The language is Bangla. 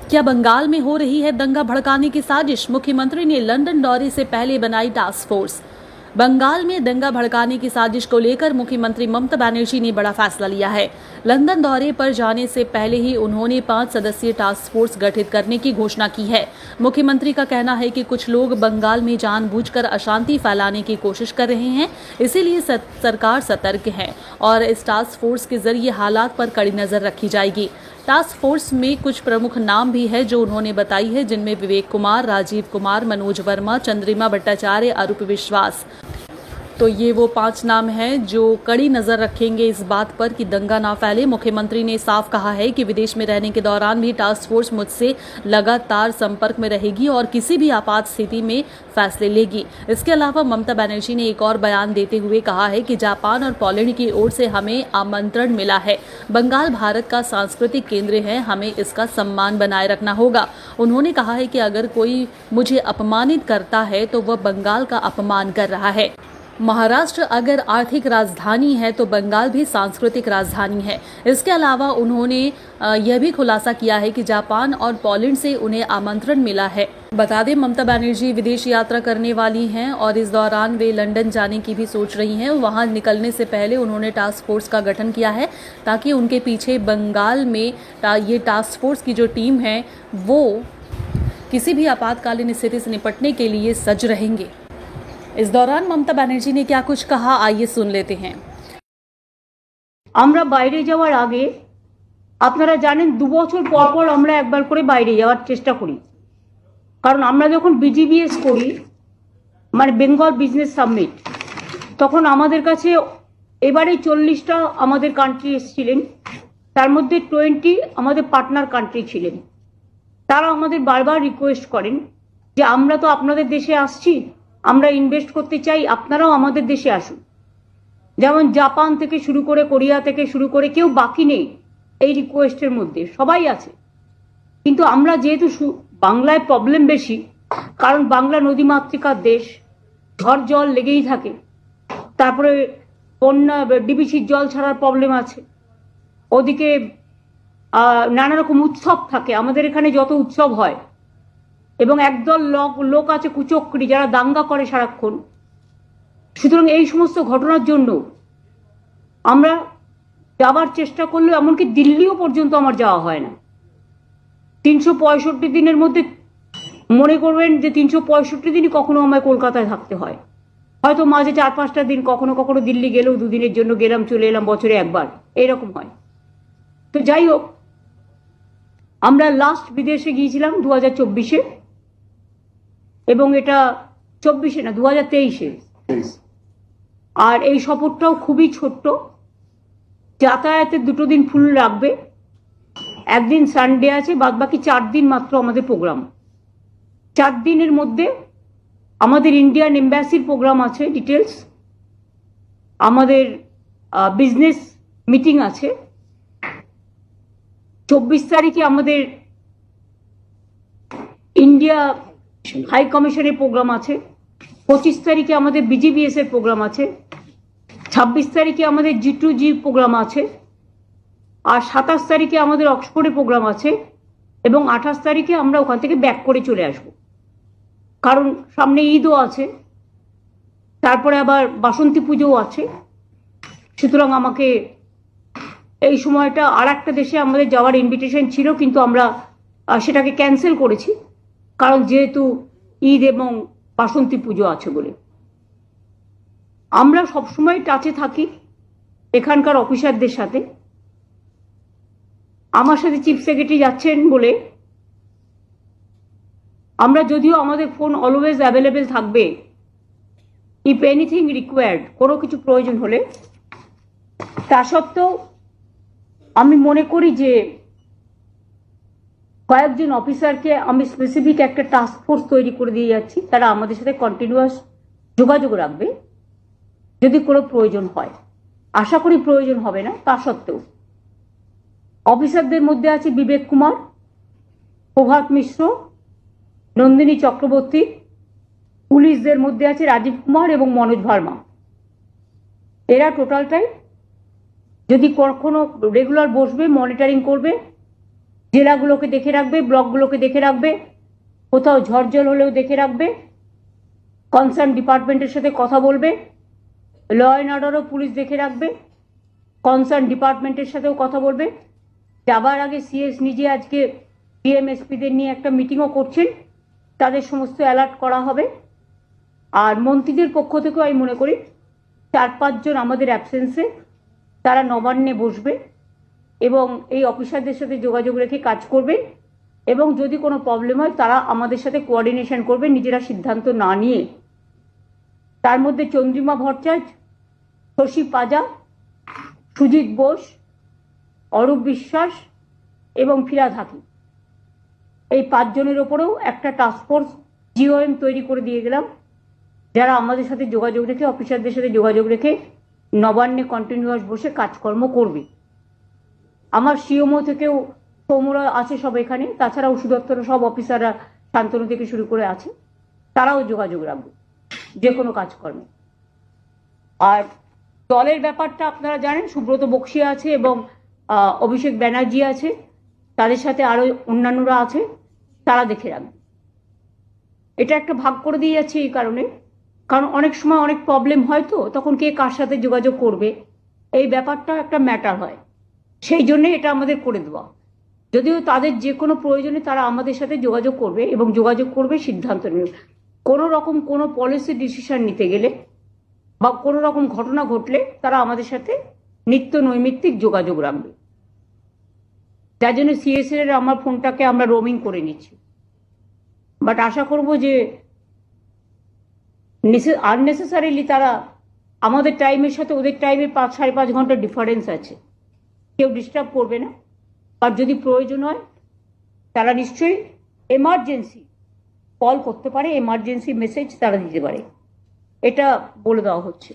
क्या बंगाल में हो रही है दंगा भड़काने की साजिश? मुख्यमंत्री ने लंदन दौरे से पहले बनाई टास्क फोर्स। बंगाल में दंगा भड़काने की साजिश को लेकर मुख्यमंत्री ममता बनर्जी ने बड़ा फैसला लिया है। लंदन दौरे पर जाने से पहले ही उन्होंने 5 सदस्यीय टास्क फोर्स गठित करने की घोषणा की है। मुख्यमंत्री का कहना है कि कुछ लोग बंगाल में जानबूझकर अशांति फैलाने की कोशिश कर रहे हैं, इसीलिए सरकार सतर्क है और इस टास्क फोर्स के जरिए हालात पर कड़ी नजर रखी जाएगी। टास्क फोर्स में कुछ प्रमुख नाम भी है जो उन्होंने बताई है, जिनमें विवेक कुमार, राजीव कुमार, मनोज वर्मा, चंद्रिमा भट्टाचार्य, अरूप विश्वास। तो ये वो 5 नाम हैं जो कड़ी नजर रखेंगे इस बात पर कि दंगा ना फैले। मुख्यमंत्री ने साफ कहा है कि विदेश में रहने के दौरान भी टास्क फोर्स मुझसे लगातार संपर्क में रहेगी और किसी भी आपात स्थिति में फैसले लेगी। इसके अलावा ममता बनर्जी ने एक और बयान देते हुए कहा है कि जापान और पोलैंड की ओर से हमें आमंत्रण मिला है। बंगाल भारत का सांस्कृतिक केंद्र है, हमें इसका सम्मान बनाए रखना होगा। उन्होंने कहा है कि अगर कोई मुझे अपमानित करता है तो वह बंगाल का अपमान कर रहा है। महाराष्ट्र अगर आर्थिक राजधानी है तो बंगाल भी सांस्कृतिक राजधानी है। इसके अलावा उन्होंने यह भी खुलासा किया है कि जापान और पोलैंड से उन्हें आमंत्रण मिला है। बता दें, ममता बनर्जी विदेश यात्रा करने वाली हैं और इस दौरान वे लंदन जाने की भी सोच रही हैं। वहां निकलने से पहले उन्होंने टास्क फोर्स का गठन किया है ताकि उनके पीछे बंगाल में ये टास्क फोर्स की जो टीम है वो किसी भी आपातकालीन स्थिति से निपटने के लिए सज्ज रहेंगे। इस दौरान ममता बनर्जी ने क्या कुछ कहा, आइए सुन लेते हैं। আমরা বাইরে যাওয়ার আগে আপনারা জানেন 2 বছর পর পর আমরা একবার করে বাইরে যাওয়ার চেষ্টা করি, কারণ আমরা যখন বিজিবিএস করি মানে বেঙ্গল বিজনেস সামিট, তখন আমাদের কাছে এবারে 40টা আমাদের কান্ট্রি এসেছিলেন, তার মধ্যে 20 আমাদের পার্টনার কান্ট্রি ছিলেন। তারা আমাদের বারবার রিকোয়েস্ট করেন যে আমরা তো আপনাদের দেশে আসছি, আমরা ইনভেস্ট করতে চাই, আপনারাও আমাদের দেশে আসুন। যেমন জাপান থেকে শুরু করে কোরিয়া থেকে শুরু করে কেউ বাকি নেই এই রিকোয়েস্টের মধ্যে, সবাই আছে। কিন্তু আমরা যেহেতু বাংলায় প্রবলেম বেশি, কারণ বাংলা নদীমাতৃকার দেশ, ঝড় জল লেগেই থাকে, তারপরে বন্যা ডিবিসির জল ছাড়ার প্রবলেম আছে, ওদিকে নানা রকম উৎসব থাকে। আমাদের এখানে যত উৎসব হয় এবং একদল লোক আছে কুচক্রী যারা দাঙ্গা করে সারাক্ষণ। সুতরাং এই সমস্ত ঘটনার জন্য আমরা যাবার চেষ্টা করলেও এমনকি দিল্লিও পর্যন্ত আমার যাওয়া হয় না। 365 দিনের মধ্যে মনে করবেন যে 365 দিনই কখনো আমায় কলকাতায় থাকতে হয়, হয়তো মাঝে 4-5টা দিন কখনো কখনো দিল্লি গেলেও 2 দিনের জন্য গেলাম, চলে এলাম, বছরে একবার, এরকম হয়। তো যাই হোক, আমরা লাস্ট বিদেশে গিয়েছিলাম 2024-এ, এবং এটা 24-এ না 2023-এ। আর এই সফরটাও খুবই ছোট্ট, যাতায়াতের 2 দিন ফুল লাগবে, একদিন সানডে আছে, বাদ বাকি 4 দিন মাত্র আমাদের প্রোগ্রাম। 4 দিনের মধ্যে আমাদের ইন্ডিয়ান এম্বাসির প্রোগ্রাম আছে, ডিটেলস, আমাদের বিজনেস মিটিং আছে, 24 তারিখে আমাদের ইন্ডিয়া হাই কমিশনের প্রোগ্রাম আছে, 25 তারিখে আমাদের বিজিবিএস এর প্রোগ্রাম আছে, 26 তারিখে আমাদের G2G প্রোগ্রাম আছে, আর 27 তারিখে আমাদের অক্সফোর্ডে প্রোগ্রাম আছে, এবং 28 তারিখে আমরা ওখান থেকে ব্যাক করে চলে আসব, কারণ সামনে ঈদও আছে, তারপরে আবার বাসন্তী পুজোও আছে। সুতরাং আমাকে এই সময়টা আর একটা দেশে আমাদের যাওয়ার ইনভিটেশন ছিল, কিন্তু আমরা সেটাকে ক্যান্সেল করেছি, কারণ যেহেতু ঈদ এবং বাসন্তী পুজো আছে বলে। আমরা সবসময় টাচে থাকি এখানকার অফিসারদের সাথে। আমার সাথে চিফ সেক্রেটারি যাচ্ছেন বলে আমরা, যদিও আমাদের ফোন অলওয়েজ অ্যাভেলেবেল থাকবে, ইফ এনিথিং রিকোয়ার্ড, কোনো কিছু প্রয়োজন হলে, তা সত্ত্বেও আমি মনে করি যে কয়েকজন অফিসারকে আমি স্পেসিফিক একটা টাস্ক ফোর্স তৈরি করে দিয়ে যাচ্ছি, তারা আমাদের সাথে কন্টিনিউয়াস যোগাযোগ রাখবে যদি কোনো প্রয়োজন হয়। আশা করি প্রয়োজন হবে না, তা সত্ত্বেও অফিসারদের মধ্যে আছে বিবেক কুমার, প্রভাত মিশ্র, নন্দিনী চক্রবর্তী। পুলিশদের মধ্যে আছে রাজীব কুমার এবং মনোজ ভার্মা। এরা টোটালটাই যদি কখনো রেগুলার বসবে, মনিটরিং করবে, জেলাগুলোকে দেখে রাখবে, ব্লকগুলোকে দেখে রাখবে, কোথাও ঝড়জল হলেও দেখে রাখবে, কনসার্ন ডিপার্টমেন্টের সাথে কথা বলবে, ল অ্যান্ড অর্ডারও পুলিশ দেখে রাখবে, কনসার্ন ডিপার্টমেন্টের সাথেও কথা বলবে। যাবার আগে সিএস নিজে আজকে ডিএমএসপিদের নিয়ে একটা মিটিংও করছেন, তাদের সমস্ত অ্যালার্ট করা হবে। আর মন্ত্রীদের পক্ষ থেকেও আমি মনে করি 4-5 জন আমাদের অ্যাবসেন্সে তারা নবান্নে বসবে এবং এই অফিসারদের সাথে যোগাযোগ রেখে কাজ করবে, এবং যদি কোনো প্রবলেম হয় তারা আমাদের সাথে কোঅর্ডিনেশন করবে, নিজেরা সিদ্ধান্ত না নিয়ে। তার মধ্যে চন্দ্রিমা ভট্টাচার্য, শশী পাজা, সুজিত বোস, অরূপ বিশ্বাস এবং ফিরাদ হাকিম, এই 5 জনের ওপরেও একটা টাস্কফোর্স জিওএম তৈরি করে দিয়ে গেলাম, যারা আমাদের সাথে যোগাযোগ রেখে, অফিসারদের সাথে যোগাযোগ রেখে নবান্নে কন্টিনিউয়াস বসে কাজকর্ম করবে। আমার সিএমও থেকেও সৌমরা আছে সব এখানে, তাছাড়া ওষুধ দপ্তরের সব অফিসাররা শান্তনু থেকে শুরু করে আছে, তারাও যোগাযোগ রাখবে যে কোনো কাজকর্মে। আর দলের ব্যাপারটা আপনারা জানেন, সুব্রত বক্সী আছে এবং অভিষেক ব্যানার্জি আছে, তাদের সাথে আরো অন্যান্যরা আছে, তারা দেখে রাখবে। এটা একটা ভাগ করে দিয়ে যাচ্ছে এই কারণে, কারণ অনেক সময় অনেক প্রবলেম হয়, তো তখন কে কার সাথে যোগাযোগ করবে এই ব্যাপারটা একটা ম্যাটার হয়, সেই জন্যে এটা আমাদের করে দেওয়া। যদিও তাদের যে কোনো প্রয়োজনে তারা আমাদের সাথে যোগাযোগ করবে এবং যোগাযোগ করবে, সিদ্ধান্ত নেবে। কোনো রকম কোনো পলিসি ডিসিশন নিতে গেলে বা কোনো রকম ঘটনা ঘটলে তারা আমাদের সাথে নিত্য নৈমিত্তিক যোগাযোগ রাখবে। যার জন্য সিএসএর আমার ফোনটাকে আমরা রোমিং করে নিচ্ছি, বাট আশা করব যে আননেসেসারিলি তারা আমাদের টাইমের সাথে ওদের টাইমে 5-5.5 ঘন্টা ডিফারেন্স আছে, কেউ ডিস্টার্ব করবে না। আর যদি প্রয়োজন হয় তারা নিশ্চয়ই এমার্জেন্সি কল করতে পারে, এমার্জেন্সি মেসেজ তারা দিতে পারে, এটা বলে দেওয়া হচ্ছে।